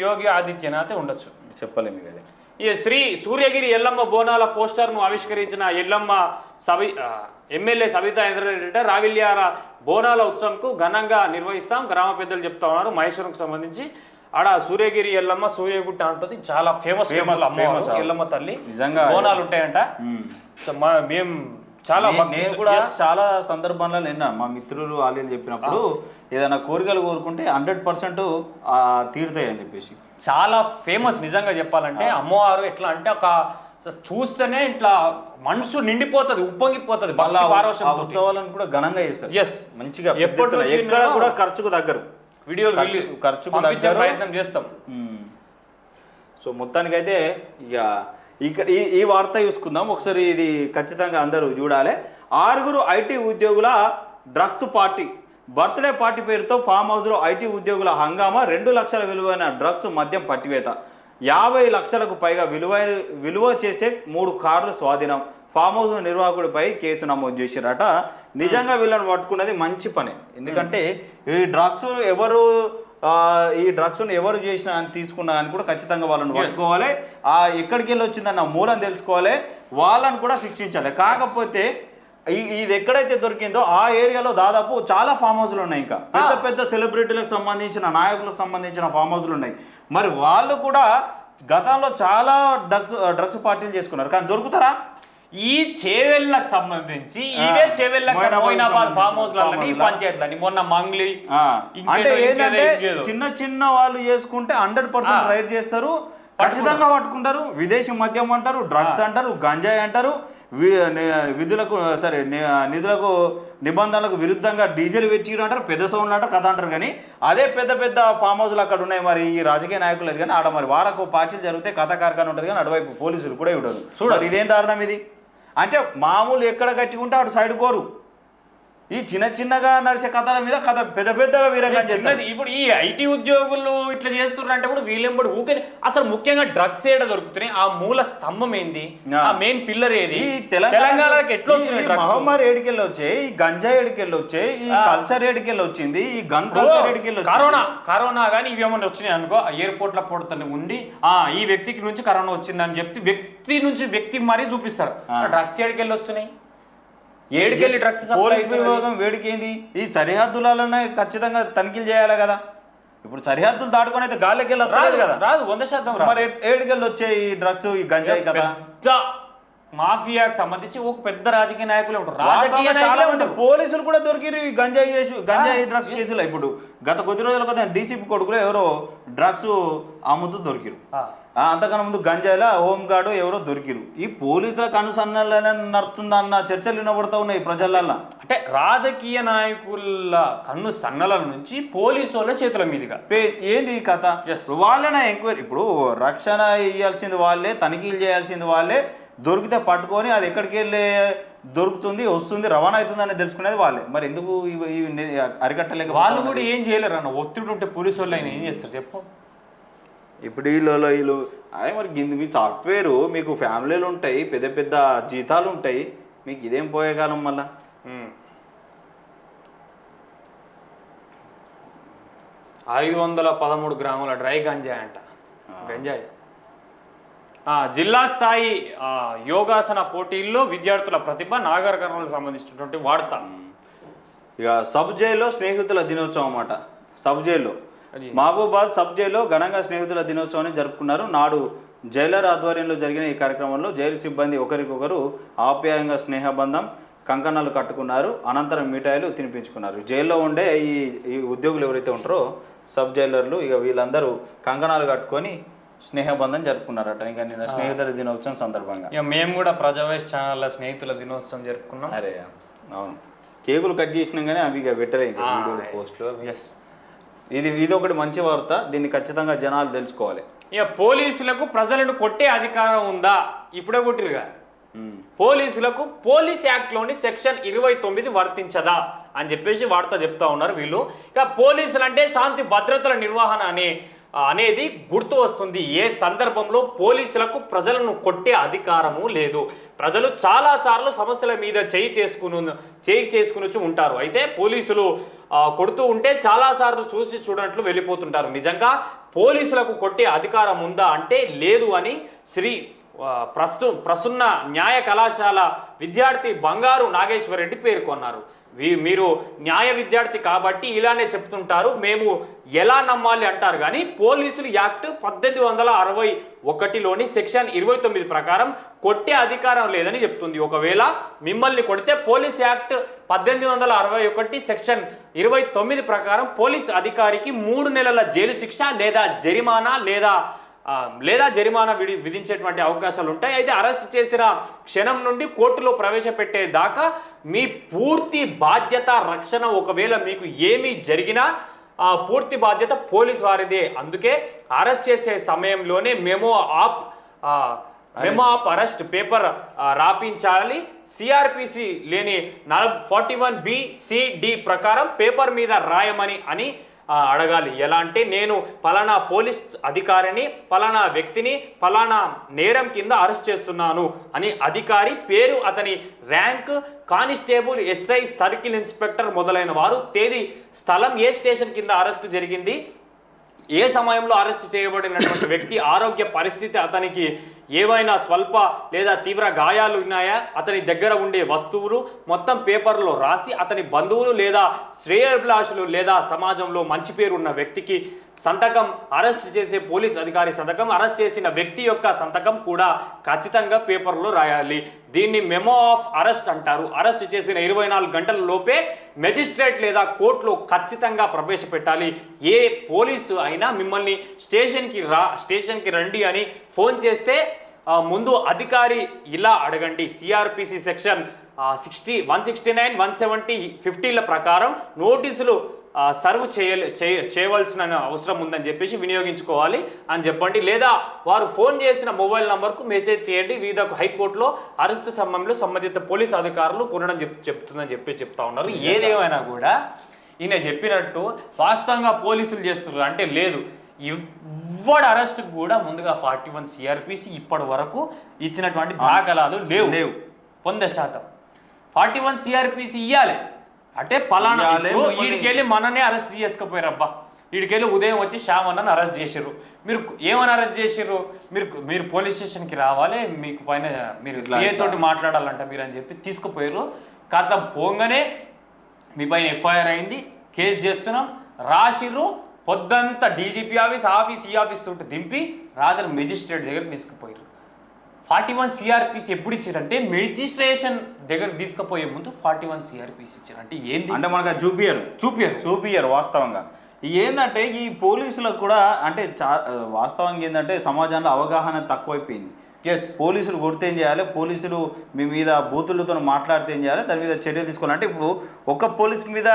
యోగి ఆదిత్యనాథ్ ఉండొచ్చు, చెప్పలేము. కదా ఈ సూర్యగిరి ఎల్లమ్మ బోనాల పోస్టర్ను ఆవిష్కరించిన ఎల్లమ్మ ఎమ్మెల్యే సబితా ఇంద్రారెడ్డి రావిల్యాల బోనాల ఉత్సవంకు ఘనంగా నిర్వహిస్తాం గ్రామ పెద్దలు చెప్తా ఉన్నారు. మహేశ్వరంకు సంబంధించి ఆడ సూర్యగిరి ఎల్లమ్మ సూర్యగుట్ట అంటుంది, చాలా ఫేమస్ ఎల్లమ్మ తల్లి, నిజంగా బోనాలు ఉంటాయంట. మేము నేను కూడా చాలా సందర్భాల్లో నిన్న మా మిత్రులు వాళ్ళు చెప్పినప్పుడు ఏదైనా కోరికలు కోరుకుంటే 100% తీరుతాయి అని చెప్పేసి చాలా ఫేమస్. నిజంగా చెప్పాలంటే అమ్మవారు ఎట్లా అంటే ఒక చూస్తేనే ఇట్లా మనసు నిండిపోతుంది, ఉప్పొంగిపోతుంది. ఉత్సవాలను కూడా ఘనంగా చేస్తారు. ఎస్, మంచిగా ఎక్కడ కూడా ఖర్చుకు దగ్గర వీడియోలు ఖర్చుకు దగ్గర ప్రయత్నం చేస్తాం. సో మొత్తానికైతే ఇక ఈ వార్త చూసుకుందాం ఒకసారి. ఇది ఖచ్చితంగా అందరూ చూడాలి. 6 ఐటీ ఉద్యోగుల డ్రగ్స్ పార్టీ. బర్త్డే పార్టీ పేరుతో ఫామ్ హౌస్లో ఐటీ ఉద్యోగుల హంగామా. 2 లక్షల విలువైన డ్రగ్స్ మద్యం పట్టివేత. 50 లక్షలకు పైగా విలువ చేసే 3 కార్లు స్వాధీనం. ఫామ్ హౌస్ నిర్వాహకుడిపై కేసు నమోదు చేశారట. నిజంగా వీళ్ళని పట్టుకున్నది మంచి పని. ఎందుకంటే ఈ డ్రగ్స్ను ఎవరు చేసినా అని తీసుకున్నా అని కూడా ఖచ్చితంగా వాళ్ళని పట్టుకోవాలి. ఎక్కడికి వెళ్ళి వచ్చిందన్న మూలం తెలుసుకోవాలి, వాళ్ళని కూడా శిక్షించాలి. కాకపోతే ఇది ఎక్కడైతే దొరికిందో ఆ ఏరియాలో దాదాపు చాలా ఫామ్ హౌస్లు ఉన్నాయి. ఇంకా పెద్ద పెద్ద సెలబ్రిటీలకు సంబంధించిన నాయకులకు సంబంధించిన ఫామ్ హౌస్లు ఉన్నాయి. మరి వాళ్ళు కూడా గతంలో చాలా డ్రగ్స్ పార్టీలు చేసుకున్నారు, కానీ దొరుకుతారా? ఈ చేవెళ్ళకు సంబంధించి ఇవే చేవెళ్ళకు మోయినాబాద్ ఫామ్ హౌస్ లని పంచాయతీలని మొన్న మంగ్లీ అంటే ఏంటంటే చిన్న చిన్న వాళ్ళు చేసుకుంటే 100% రైడ్ చేస్తారు, ఖచ్చితంగా పట్టుకుంటారు. విదేశీ మద్యం అంటారు, డ్రగ్స్ అంటారు, గంజాయి అంటారు, నిధులకు నిబంధనలకు విరుద్ధంగా డీజిల్ పెట్టిరు అంటారు, పెద్ద సౌండ్లు అంటారు, కథ అంటారు. కానీ అదే పెద్ద పెద్ద ఫామ్ హౌస్లు అక్కడ ఉన్నాయి. మరి ఈ రాజకీయ నాయకులు కానీ ఆడ మరి వారకు పార్టీలు జరిగితే కథ కార్ఖాన ఉంటుంది, కానీ అటువైపు పోలీసులు కూడా ఇవ్వడు. చూడాలి ఇదేం దారుణం ఇది. అంటే మామూలు ఎక్కడ కట్టి ఉంటే అటు సైడ్ కోరు. ఈ చిన్న చిన్నగా నడిచే కథల మీద కథ పెద్ద పెద్దగా వీరంగా చేస్తారు. ఇప్పుడు ఈ ఐటీ ఉద్యోగులు ఇట్లా చేస్తున్నారంటే కూడా వీళ్ళెంబడి ఊకే అసలు ముఖ్యంగా డ్రగ్స్ ఏడ దొరుకుతున్నాయి, ఆ మూల స్తంభం ఏంది, ఆ మెయిన్ పిల్లర్ ఏది, తెలంగాణకి ఎట్లా వస్తుంది మహమ్మారి ఏడికెళ్ళి వచ్చాయి, ఈ గంజా ఏడికెళ్ళి వచ్చాయి, ఈ కల్చర్ ఏడికెళ్ళి వచ్చింది, ఈ గన్ కల్చర్ ఏడికెళ్ళి కరోనా కానీ ఇవి ఏమన్నా వచ్చినాయి అనుకో, ఎయిర్పోర్ట్ లో పొడుతూనే ఉండి ఈ వ్యక్తికి నుంచి కరోనా వచ్చిందని చెప్తే వ్యక్తి మరీ చూపిస్తారు. డ్రగ్స్ ఏడికెళ్ళి వస్తున్నాయి, ఏడుకెళ్ళి డ్రగ్స్ పోలీస్ విభాగం వేడికేంది? ఈ సరిహద్దులలోనే ఖచ్చితంగా తనిఖీలు చేయాలి కదా. ఇప్పుడు సరిహద్దులు దాటుకొని అయితే గాలికి వెళ్ళి రాదు కదా, రాదు 100%. మరి ఏడుకెళ్ళి వచ్చే ఈ డ్రగ్స్ ఈ గంజాయి కదా మాఫియాకి సంబంధించి ఒక పెద్ద రాజకీయ నాయకులు ఉంటారు, చాలా మంది పోలీసులు కూడా దొరికిరు ఈ గంజాయి డ్రగ్స్ కేసులో. ఇప్పుడు గత కొద్ది రోజుల కదా డీసీపీ కొడుకులో ఎవరో డ్రగ్స్ అమ్ముతూ దొరికిరు. అంతకన్నా ముందు గంజాయిలో హోమ్ గార్డు ఎవరో దొరికిరు. ఈ పోలీసుల కనుసన్నలనే నడుతుందన్న చర్చలు వినబడతా ఉన్నాయి ప్రజలల్లో. అంటే రాజకీయ నాయకుల కన్ను సన్నల నుంచి పోలీసు వాళ్ళ చేతుల మీదుగా ఏంది ఈ కథ? వాళ్ళనే ఎంక్వైరీ, ఇప్పుడు రక్షణ ఇవ్వాల్సింది వాళ్ళే, తనిఖీలు చేయాల్సింది వాళ్ళే, దొరికితే పట్టుకొని అది ఎక్కడికి వెళ్ళి దొరుకుతుంది వస్తుంది రవాణా అవుతుంది అని తెలుసుకునేది వాళ్ళే. మరి ఎందుకు అరికట్టలేక వాళ్ళు కూడా ఏం చేయలేరు అన్న. ఒత్తిడి ఉంటే పోలీసు వాళ్ళు ఆయన ఏం చేస్తారు చెప్పు. ఇప్పుడు వీళ్ళు అదే మరి మీ సాఫ్ట్వేర్ మీకు ఫ్యామిలీలు ఉంటాయి, పెద్ద పెద్ద జీతాలు ఉంటాయి, మీకు ఇదేం పోయే కాలం మళ్ళా. 513 గ్రాముల డ్రై గంజాయి అంట. గంజాయి జిల్లా స్థాయి యోగాసన పోటీల్లో విద్యార్థుల ప్రతిభ నాగర్ కర్నూలుకు సంబంధించినటువంటి వార్త. ఇక సబ్ జైల్లో స్నేహితుల దినోత్సవం అన్నమాట. సబ్ జైల్లో మహబూబాద్ సబ్ జైల్లో ఘనంగా స్నేహితుల దినోత్సవాన్ని జరుపుకున్నారు. నాడు జైలర్ ఆధ్వర్యంలో జరిగిన ఈ కార్యక్రమంలో జైలు సిబ్బంది ఒకరికొకరు ఆప్యాయంగా స్నేహబంధం కంకణాలు కట్టుకున్నారు. అనంతరం మిఠాయిలు తినిపించుకున్నారు. జైల్లో ఉండే ఈ ఉద్యోగులు ఎవరైతే ఉంటారో సబ్ జైలర్లు, ఇక వీళ్ళందరూ కంకణాలు కట్టుకొని స్నేహబంధం జరుపుకున్నారట. ఇంకా నిన్న స్నేహితుల దినోత్సవం సందర్భంగా మేము కూడా ప్రజావాయిస్ ఛానల్ స్నేహితుల దినోత్సవం జరుపుకున్నాం. అరే అవును, కేకులు కట్ చేసినాం కానీ అవి ఇక పెట్టలేదు పోస్ట్లో. ఇది ఒకటి మంచి వార్త, దీన్ని ఖచ్చితంగా జనాలు తెలుసుకోవాలి. ఇక పోలీసులకు ప్రజలను కొట్టే అధికారం ఉందా? ఇప్పుడే కొట్టిరుగా. పోలీసులకు పోలీస్ యాక్ట్లోని సెక్షన్ 29 వర్తించదా అని చెప్పేసి వార్త చెప్తా ఉన్నారు వీళ్ళు. ఇక పోలీసులు అంటే శాంతి భద్రతల నిర్వహణ అనేది గుర్తు వస్తుంది. ఏ సందర్భంలో పోలీసులకు ప్రజలను కొట్టే అధికారము లేదు. ప్రజలు చాలాసార్లు సమస్యల మీద చేయి చేసుకుని ఉంటారు. అయితే పోలీసులు కొడుతూ ఉంటే చాలాసార్లు చూసి చూడనట్లు వెళ్ళిపోతుంటారు. నిజంగా పోలీసులకు కొట్టే అధికారం ఉందా అంటే లేదు అని శ్రీ ప్రసన్న న్యాయ కళాశాల విద్యార్థి బంగారు నాగేశ్వర్ రెడ్డి పేర్కొన్నారు. మీరు న్యాయ విద్యార్థి కాబట్టి ఇలానే చెప్తుంటారు, మేము ఎలా నమ్మాలి అంటారు. కానీ పోలీసులు యాక్ట్ 1861లోని సెక్షన్ 29 ప్రకారం కొట్టే అధికారం లేదని చెప్తుంది. ఒకవేళ మిమ్మల్ని కొడితే పోలీస్ యాక్ట్ 1861 సెక్షన్ 29 ప్రకారం పోలీస్ అధికారికి 3 నెలల జైలు శిక్ష లేదా జరిమానా విధించేటువంటి అవకాశాలు ఉంటాయి. అయితే అరెస్ట్ చేసిన క్షణం నుండి కోర్టులో ప్రవేశపెట్టే దాకా మీ పూర్తి బాధ్యత రక్షణ. ఒకవేళ మీకు ఏమీ జరిగినా పూర్తి బాధ్యత పోలీస్ వారిదే. అందుకే అరెస్ట్ చేసే సమయంలోనే మెమో ఆఫ్ అరెస్ట్ పేపర్ రాపించాలి. సిఆర్పిసి లేని 41B/C/D ప్రకారం పేపర్ మీద రాయమని అడగాలి. ఎలా అంటే నేను పలానా పోలీస్ అధికారిని, పలానా వ్యక్తిని పలానా నేరం కింద అరెస్ట్ చేస్తున్నాను అని అధికారి పేరు, అతని rank, constable, SI, circle inspector మొదలైన వారు, తేదీ, స్థలం, ఏ స్టేషన్ కింద అరెస్ట్ జరిగింది, ఏ సమయంలో అరెస్ట్ చేయబడినటువంటి వ్యక్తి ఆరోగ్య పరిస్థితి, అతనికి ఏవైనా స్వల్ప లేదా తీవ్ర గాయాలు ఉన్నాయా, అతని దగ్గర ఉండే వస్తువులు మొత్తం పేపర్లో రాసి అతని బంధువులు లేదా శ్రేయోభిలాషులు లేదా సమాజంలో మంచి పేరు ఉన్న వ్యక్తికి సంతకం, అరెస్ట్ చేసే పోలీస్ అధికారి సంతకం, అరెస్ట్ చేసిన వ్యక్తి యొక్క సంతకం కూడా ఖచ్చితంగా పేపర్లో రాయాలి. దీన్ని మెమో ఆఫ్ అరెస్ట్ అంటారు. అరెస్ట్ చేసిన 24 గంటల లోపే మెజిస్ట్రేట్ లేదా కోర్టులో ఖచ్చితంగా ప్రవేశపెట్టాలి. ఏ పోలీసు అయినా మిమ్మల్ని స్టేషన్కి రండి అని ఫోన్ చేస్తే ముందు అధికారి ఇలా అడగండి. సిఆర్పిసి సెక్షన్ 169, 170, 50ల ప్రకారం నోటీసులు సర్వ్ చేయవలసిన అవసరం ఉందని చెప్పేసి వినియోగించుకోవాలి అని చెప్పండి. లేదా వారు ఫోన్ చేసిన మొబైల్ నంబర్కు మెసేజ్ చేయండి. వివిధ హైకోర్టులో అరెస్టు సమయంలో సంబంధిత పోలీసు అధికారులు కొనడం చెప్తుందని చెప్తా ఉన్నారు. ఏదేమైనా కూడా ఈయన చెప్పినట్టు వాస్తవంగా పోలీసులు చేస్తున్నారు అంటే లేదు. ఇవ్వడు అరెస్ట్ కూడా ముందుగా 41 సిఆర్పిసి ఇప్పటి వరకు ఇచ్చినటువంటి దాఖలాలు లేవు 100%. 41 సిఆర్పిసి ఇవ్వాలి అంటే పలానా వీడికెళ్ళి మననే అరెస్ట్ చేసుకుపోయారబ్బా. వీడికెళ్ళి ఉదయం వచ్చి శ్యామన్నని అరెస్ట్ చేసారు. మీరు ఏమని అరెస్ట్ చేసారు? మీరు పోలీస్ స్టేషన్కి రావాలి, మీకు పైన మీరు సిఐ తోటి మాట్లాడాలంట మీరు అని చెప్పి తీసుకుపోయారు. కాస్త పోగానే మీ పైన ఎఫ్ఐఆర్ అయింది, కేసు చేస్తున్నాం రాసిర్రు. పొద్దంతా డీజీపీ ఆఫీస్ ఈ ఆఫీస్ తోటి దింపి రాత్రి మెజిస్ట్రేట్ దగ్గరికి తీసుకుపోయారు. 41 సిఆర్పిసి ఎప్పుడు ఇచ్చారంటే మెజిస్ట్రేషన్ దగ్గర తీసుకుపోయే ముందు 41 సిఆర్పిసి ఇచ్చారు. అంటే ఏంది అంటే మనకు చూపియరు వాస్తవంగా. ఏంటంటే ఈ పోలీసులకు కూడా అంటే వాస్తవంగా ఏంటంటే సమాజంలో అవగాహన తక్కువైపోయింది. పోలీసులు కొడితే ఏం చేయాలి, పోలీసులు మీ మీద బూతులతో మాట్లాడితే ఏం చేయాలి, దాని మీద చర్యలు తీసుకోవాలి. అంటే ఇప్పుడు ఒక్క పోలీసు మీద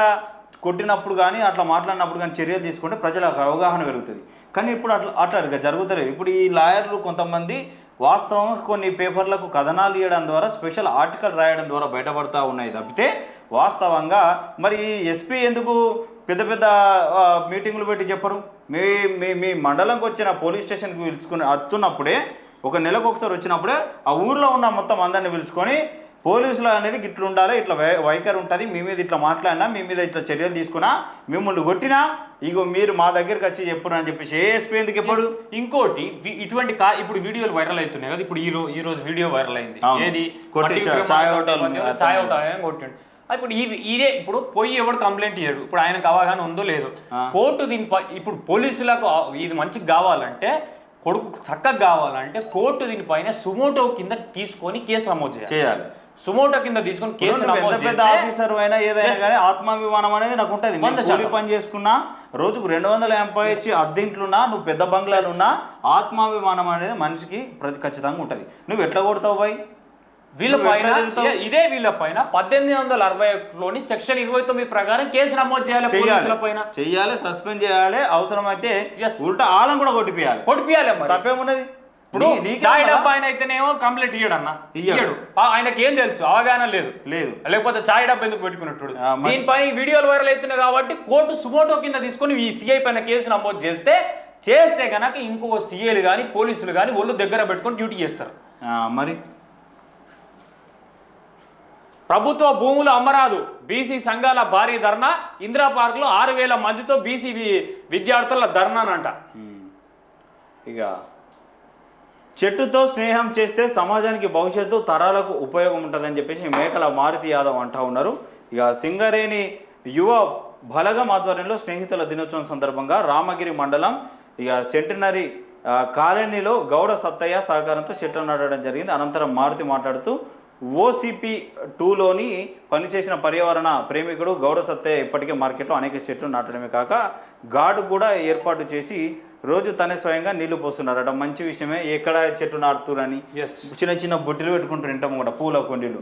కొట్టినప్పుడు కానీ అట్లా మాట్లాడినప్పుడు కానీ చర్యలు తీసుకుంటే ప్రజలకు అవగాహన పెరుగుతుంది. కానీ ఇప్పుడు అట్లా జరుగుతలేదు. ఇప్పుడు ఈ లాయర్లు కొంతమంది వాస్తవంగా కొన్ని పేపర్లకు కథనాలు ఇవ్వడం ద్వారా, స్పెషల్ ఆర్టికల్ రాయడం ద్వారా బయటపడతా ఉన్నాయి తప్పితే వాస్తవంగా మరి ఎస్పీ ఎందుకు పెద్ద పెద్ద మీటింగులు పెట్టి చెప్పరు? మీ మండలంకి వచ్చిన పోలీస్ స్టేషన్కి పిలుచుకుని వస్తున్నప్పుడే, ఒక నెలకు ఒకసారి వచ్చినప్పుడే ఆ ఊర్లో ఉన్న మొత్తం అందరిని పిలుచుకొని పోలీసులు అనేది ఇట్లా ఉండాలి, ఇట్లా వైఖరి ఉంటుంది, మీ మీద ఇట్లా మాట్లాడినా, మీ మీద ఇట్లా చర్యలు తీసుకున్నా, మిమ్మల్ని కొట్టినా ఇగో మీరు మా దగ్గరికి వచ్చి చెప్పురు అని చెప్పేసి ఏఎస్పీ ఎందుకు ఎప్పుడు. ఇంకోటి ఇటువంటి ఇప్పుడు వీడియోలు వైరల్ అవుతున్నాయి కదా. ఇప్పుడు ఈ రోజు వీడియో వైరల్ అయింది. ఏది ఛాయ్ హోటల్ కొట్టిండు. ఇప్పుడు ఇదే ఇప్పుడు పోయి ఎవడు కంప్లైంట్ ఇయ్యాడు. ఇప్పుడు ఆయనకు అవగాహన ఉందో లేదో. కోర్టు దీనిపై ఇప్పుడు పోలీసులకు ఇది మంచిగా కావాలంటే, కొడుకు చక్కగా కావాలంటే కోర్టు దీనిపైన సుమోటో కింద తీసుకొని కేసు నమోదు చేయాలి. సుమోటో కింద తీసుకొని కేసు నమోదు చేస్తే ఆఫీసర్ అయినా ఏదైనా కానీ ఆత్మాభిమానం అనేది నాకు ఉంటుంది. కూలి పని చేసుకున్నా, రోజుకు 250 ఇచ్చి అద్దెంట్లున్నా, నువ్వు పెద్ద బంగ్లాలున్నా, ఆత్మాభిమానం అనేది మనిషికి ఖచ్చితంగా ఉంటుంది. నువ్వు ఎట్లా కొడతావు బాయ్? వీళ్ళ పైన 1861లోని సెక్షన్ 29 ప్రకారం కేసు నమోదు చేయాలి, సస్పెండ్ చేయాలి, అవసరమైతే ఉల్టా ఆలం కూడా కొట్టిపియాలి. తప్పేమున్నది? ఇప్పుడు చాయ్ డబ్బా ఆయన అయితేనేమో కంప్లైంట్ ఇయ్యడు. ఆయనకి ఏం తెలుసు? అవగాహన లేదు. లేకపోతే చాయ్ డబ్బా ఎందుకు పెట్టుకున్నట్టు. దీనిపై వీడియోలు వైరల్ అవుతున్నాయి కాబట్టి కోర్టు సుమోటో కింద తీసుకొని ఈ సిఐ పైన కేసు నమోదు చేస్తే గనక ఇంకో సిఐలు కానీ పోలీసులు కానీ ఒళ్ళు దగ్గర పెట్టుకొని డ్యూటీ చేస్తారు. మరి ప్రభుత్వ భూములు అమ్మరాదు, బీసీ సంఘాల భారీ ధర్నా. ఇందిరా పార్క్లో 6000 మందితో బీసీ విద్యార్థుల ధర్నానంట. ఇక చెట్టుతో స్నేహం చేస్తే సమాజానికి భవిష్యత్తు తరాలకు ఉపయోగం ఉంటుందని చెప్పేసి మేకల మారుతి యాదవ్ అంటా ఉన్నారు. ఇక సింగరేణి యువ బలగం ఆధ్వర్యంలో స్నేహితుల దినోత్సవం సందర్భంగా రామగిరి మండలం ఇక సెంటినరీ కాలనీలో గౌడ సత్తయ్య సహకారంతో చెట్లు నాటడం జరిగింది. అనంతరం మారుతి మాట్లాడుతూ OCP 2లోని పనిచేసిన పర్యావరణ ప్రేమికుడు గౌడ సత్తయ్య ఇప్పటికే మార్కెట్లో అనేక చెట్లు నాటడమే కాక గార్డు కూడా ఏర్పాటు చేసి రోజు తనే స్వయంగా నీళ్లు పోస్తున్నారట. మంచి విషయమే. ఎక్కడ చెట్లు నాటుతురని చిన్న చిన్న బొట్టిలు పెట్టుకుంటారు ఇంటం కూడా, పూల కొండలు.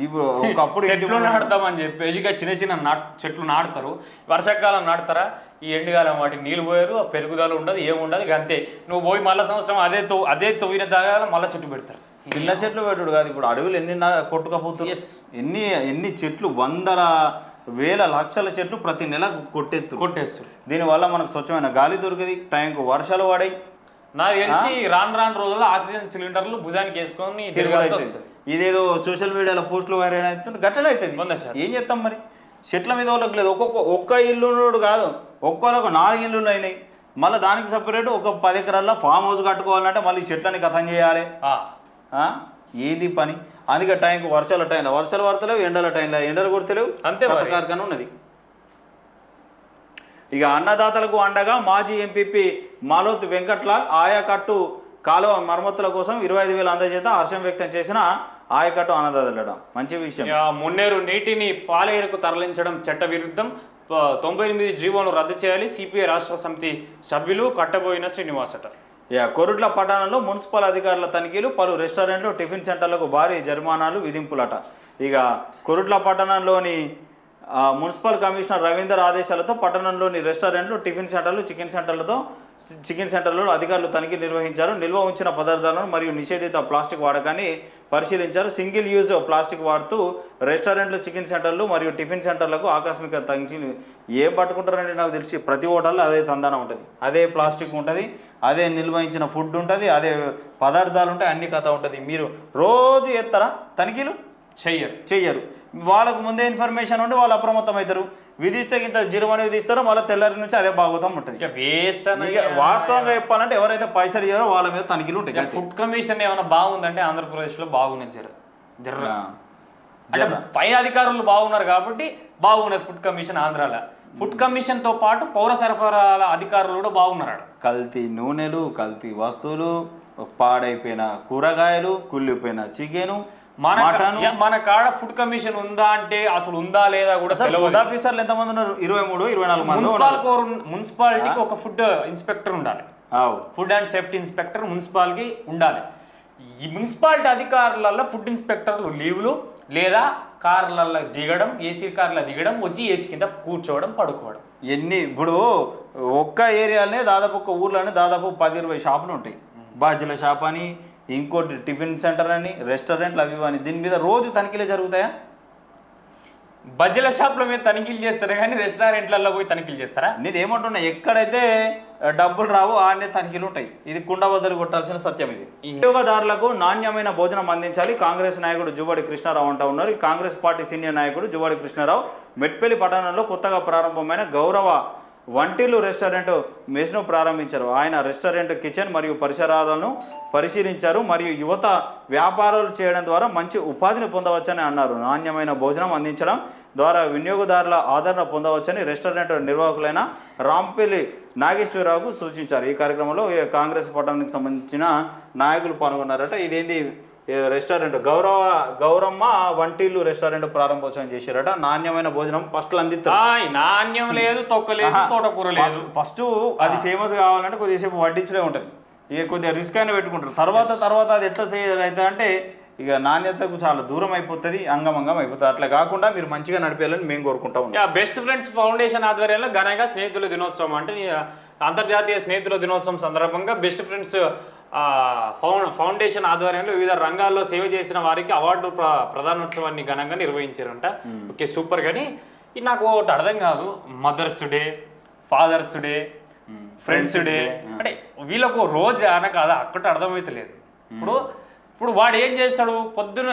ఇప్పుడు ఒకప్పుడు చెట్లు నాటుతామని చెప్పేసి చిన్న చెట్లు నాటుతారు. వర్షాకాలం నాటుతారా? ఈ ఎండుకాలం వాటికి నీళ్ళు పోయారు, పెరుగుదల ఉండదు, ఏముండదు. అంతే. నువ్వు పోయి మళ్ళా సంవత్సరం అదే తవ్విన దాకా మళ్ళీ చెట్టు పెడతారు. చిన్న చెట్లు పెట్టుడు కాదు, ఇప్పుడు అడవులు ఎన్ని కొట్టుకపోతున్నాయి. ఎన్ని చెట్లు వేల లక్షల చెట్లు ప్రతి నెల కొట్టేస్తారు. దీనివల్ల మనకు స్వచ్ఛమైన గాలి దొరికింది, టైంకు వర్షాలు పడాయి. నాకు తెలిసి రాను రోజుల్లో ఆక్సిజన్ సిలిండర్లు భుజానికి వేసుకొని తిరగాల్సి వస్తుంది. ఇదేదో సోషల్ మీడియాలో పోస్టులు వైరల్ అవుతుంది, గట్టలు అవుతుంది. ఏం చేస్తాం మరి? చెట్ల మీద వాళ్ళకి లేదు. ఒక్క ఇల్లు కాదు, ఒక్కొక్కరికి 4 ఇల్లులు అయినాయి. మళ్ళీ దానికి సపరేట్ ఒక 10 ఎకరాల్లో ఫామ్ హౌస్ కట్టుకోవాలంటే మళ్ళీ చెట్లని కథం చేయాలి. ఏది పని? అందుకే టైంకు వర్షాల టైంలో వర్షాలు పడతలేవు, ఎండల టైంలో ఎండలు కొడతలేవు. అంతే కార్ఖాన ఉన్నది. ఇక అన్నదాతలకు అండగా మాజీ ఎంపీపీ మాలోత్ వెంకట్లాల్ ఆయకట్టు కాలువ మరమ్మతుల కోసం 25,000 అందజేత హర్షం వ్యక్తం చేసిన ఆయకట్టు అన్నదాతలట. మంచి విషయం. మున్నేరు నీటిని పాలేరుకు తరలించడం చట్ట విరుద్ధం, 98 జీవోను రద్దు చేయాలి. సిపిఐ రాష్ట్ర సమితి సభ్యులు కట్టబోయిన శ్రీనివాసట. కొరుట్ల పట్టణంలో మున్సిపల్ అధికారుల తనిఖీలు, పలు రెస్టారెంట్లు, టిఫిన్ సెంటర్లకు భారీ జరిమానాలు విధింపులట. ఇక కొరుట్ల పట్టణంలోని మున్సిపల్ కమిషనర్ రవీందర్ ఆదేశాలతో పట్టణంలోని రెస్టారెంట్లు, టిఫిన్ సెంటర్లు, చికెన్ సెంటర్లలో అధికారులు తనిఖీ నిర్వహించారు. నిల్వ ఉంచిన పదార్థాలను మరియు నిషేధిత ప్లాస్టిక్ వాడకాన్ని పరిశీలించారు. సింగిల్ యూజ్ ప్లాస్టిక్ వాడుతూ రెస్టారెంట్లు, చికెన్ సెంటర్లు మరియు టిఫిన్ సెంటర్లకు ఆకస్మిక తనిఖీలు ఏం పట్టుకుంటారండి? నాకు తెలిసి ప్రతి హోటల్లో అదే తందానం ఉంటుంది, అదే ప్లాస్టిక్ ఉంటుంది, అదే నిల్వహించిన ఫుడ్ ఉంటుంది, అదే పదార్థాలు ఉంటాయి, అన్ని కథ ఉంటుంది. మీరు రోజు ఎత్తారా తనిఖీలు? చెయ్యరు. వాళ్ళకు ముందే ఇన్ఫర్మేషన్ ఉండి వాళ్ళు అప్రమత్తం అవుతారు. విధిస్తే ఇంత జరిమానా విధిస్తారో మళ్ళీ తెల్లారి నుంచి అదే భాగవతం ఉంటుంది. వాస్తవంగా చెప్పాలంటే ఎవరైతే పైసలు ఇయ్యారో వాళ్ళ మీద తనిఖీలు ఉంటాయి. ఫుడ్ కమిషన్ ఏమైనా బాగుందంటే ఆంధ్రప్రదేశ్లో బాగున్నది. అంటే పై అధికారులు బాగున్నారు కాబట్టి బాగున్నది ఫుడ్ కమిషన్ ఆంధ్రాలో. ఫుడ్ కమిషన్తో పాటు పౌర సరఫరాల అధికారులు కూడా బాగున్నారు. కల్తీ నూనెలు, కల్తీ వస్తువులు, పాడైపోయిన కూరగాయలు, కుళ్ళిపోయిన చికెను, మన కాడ ఫుడ్ కమిషన్ ఉందా అంటే అసలు ఉందా లేదా కూడా ఫుడ్ ఆఫీసర్లు ఎంతమంది ఉన్నారు? 23-24 మంది. మున్సిపాలిటీకి ఒక ఫుడ్ ఇన్స్పెక్టర్ ఉండాలి, food and safety inspector municipality ఉండాలి. ఈ మున్సిపాలిటీ అధికారులలో ఫుడ్ ఇన్స్పెక్టర్లు లీవ్లు లేదా కార్లలో దిగడం, ఏసీ కార్లో దిగడం, వచ్చి ఏసీ కింద కూర్చోవడం, పడుకోవడం. ఇప్పుడు ఒక్క ఏరియాలోనే దాదాపు ఒక్క ఊర్లోనే దాదాపు 10-20 షాపులు ఉంటాయి. బాజీల షాప్ అని, ఇంకోటి టిఫిన్ సెంటర్ అని, రెస్టారెంట్లు అవి అని. దీని మీద రోజు తనిఖీలు జరుగుతాయా? బజ్జీల షాప్ల మీద తనిఖీలు చేస్తారా కానీ రెస్టారెంట్లలో పోయి తనిఖీలు చేస్తారా? నేను ఏమంటున్నా, ఎక్కడైతే డబ్బులు రావో ఆడనే తనిఖీలు ఉంటాయి. ఇది కుండబద్దలు కొట్టాల్సిన సత్యం. ఇది వినియోగదారులకు నాణ్యమైన భోజనం అందించాలి కాంగ్రెస్ నాయకుడు జువ్వాడి కృష్ణారావు అంటూ ఉన్నారు. కాంగ్రెస్ పార్టీ సీనియర్ నాయకుడు జువ్వాడి కృష్ణారావు మెట్పల్లి పట్టణంలో కొత్తగా ప్రారంభమైన గౌరవ వంటిల్లు రెస్టారెంట్ మెస్ను ప్రారంభించారు. ఆయన రెస్టారెంట్ కిచెన్ మరియు పరిసరాలను పరిశీలించారు మరియు యువత వ్యాపారాలు చేయడం ద్వారా మంచి ఉపాధిని పొందవచ్చని అన్నారు. నాణ్యమైన భోజనం అందించడం ద్వారా వినియోగదారుల ఆదరణ పొందవచ్చని రెస్టారెంట్ నిర్వాహకులైన రాంపల్లి నాగేశ్వరరావుకు సూచించారు. ఈ కార్యక్రమంలో కాంగ్రెస్ పట్టణానికి సంబంధించిన నాయకులు పాల్గొన్నారట. ఇదేంది రెస్టారెంట్ గౌరమ్మ వంటిల్లు రెస్టారెంట్ ప్రారంభోత్సవం చేశారట. నాణ్యమైన భోజనం ఫస్ట్ అందిస్తారు. నాణ్యం లేదు, తొక్కలేదు, తోటకూర లేదు. ఫస్ట్ అది ఫేమస్ కావాలంటే కొద్దిసేపు వడ్డించడే ఉంటుంది. ఇక కొద్దిగా రిస్క్ అయినా పెట్టుకుంటారు. తర్వాత అది ఎట్లా అవుతుంది అంటే ఇక నాణ్యతకు చాలా దూరం అయిపోతుంది, అంగమంగం అయిపోతుంది. అట్లా కాకుండా మీరు మంచిగా నడిపేయాలని మేము కోరుకుంటా ఉన్నాం. బెస్ట్ ఫ్రెండ్స్ ఫౌండేషన్ ఆధ్వర్యంలో ఘనంగా స్నేహితుల దినోత్సవం అంటే అంతర్జాతీయ స్నేహితుల దినోత్సవం సందర్భంగా బెస్ట్ ఫ్రెండ్స్ ఫౌండేషన్ ఆధ్వర్యంలో వివిధ రంగాల్లో సేవ చేసిన వారికి అవార్డు ప్రధానోత్సవాన్ని ఘనంగా నిర్వహించారంట. Okay, super. కానీ ఇది నాకు ఒకటి అర్థం కాదు, Mother's Day, Father's Day, Friends Day అంటే వీళ్ళకు రోజు అనక అది అక్కటి అర్థమైతలేదు. ఇప్పుడు వాడు ఏం చేస్తాడు? పొద్దున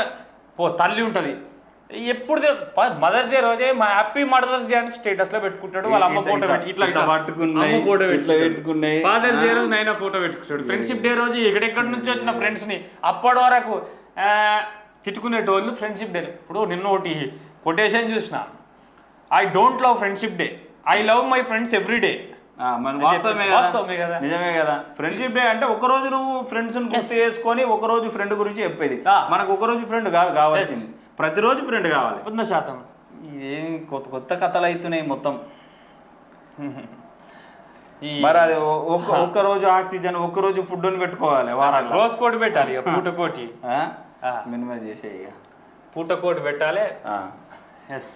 తల్లి ఉంటుంది, ఎప్పుడు మదర్స్ డే రోజే మా హ్యాపీ మదర్స్ డే అని స్టేటస్ లో పెట్టుకుంటాడు. వాళ్ళ అమ్మ ఫోటో పెట్టి ఇట్లా ఫోటో పెట్టుకున్నాయి. ఫాదర్స్ డే రోజు నైనా ఫోటో పెట్టుకుంటాడు. ఫ్రెండ్షిప్ డే రోజు ఎక్కడెక్కడి నుంచి వచ్చిన ఫ్రెండ్స్ ని అప్పటి వరకు తిట్టుకునేటోళ్ళు ఫ్రెండ్షిప్ డే. ఇప్పుడు నిన్న ఒకటి కొటేషన్ చూసిన, I don't love friendship day, I love my friends every day. వాస్తవమే కదా, నిజమే కదా. ఫ్రెండ్షిప్ డే అంటే ఒక రోజు నువ్వు ఫ్రెండ్స్ గుర్తు చేసుకొని ఒక రోజు ఫ్రెండ్ గురించి చెప్పేది. మనకు ఒక రోజు ఫ్రెండ్ కాదు కావాల్సింది, ప్రతిరోజు ఫ్రెండ్ కావాలి. 100%. ఏం కొత్త కథలు అవుతున్నాయి మొత్తం. మరి అది ఒక్కరోజు ఆక్సిజన్, ఒక్కరోజు ఫుడ్ అని పెట్టుకోవాలి. వారాలు రోజు కోటి పెట్టాలి, పూటకోటి మినిమం చేసే పూటకోటి పెట్టాలి. ఎస్,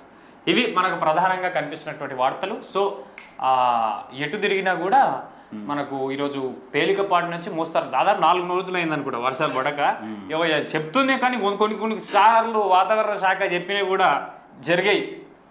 ఇవి మనకు ప్రధానంగా కనిపిస్తున్నటువంటి వార్తలు. సో ఎటు తిరిగినా కూడా మనకు ఈరోజు తేలికపాటి నుంచి మోస్తారు. దాదాపు 4 రోజులు అయిందనుకుంటా వర్షాలు పడక. చెప్తుంది కానీ కొన్ని సార్లు వాతావరణ శాఖ చెప్పినవి కూడా జరిగాయి.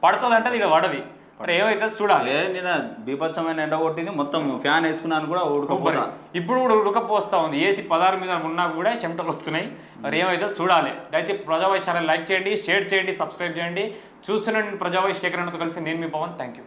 పడుతుంది అంటే ఇది పడది. మరి ఏమైతే చూడాలి. నిన్న బీభత్సమైన ఎండ కొట్టింది, మొత్తం ఫ్యాన్ వేసుకున్నాను కూడా ఉడకపోతా. ఇప్పుడు కూడా ఉడకపోస్తా ఉంది. ఏసీ 16 మీద ఉన్నా కూడా చెమటలు వస్తున్నాయి. మరి ఏమైతే చూడాలి. దయచేసి ప్రజావాయిస్ ఛానల్ లైక్ చేయండి, షేర్ చేయండి, సబ్స్క్రైబ్ చేయండి. చూస్తున్న ప్రజావాయిస్ శేఖరణతో కలిసి నేను మీ పవన్. Thank you.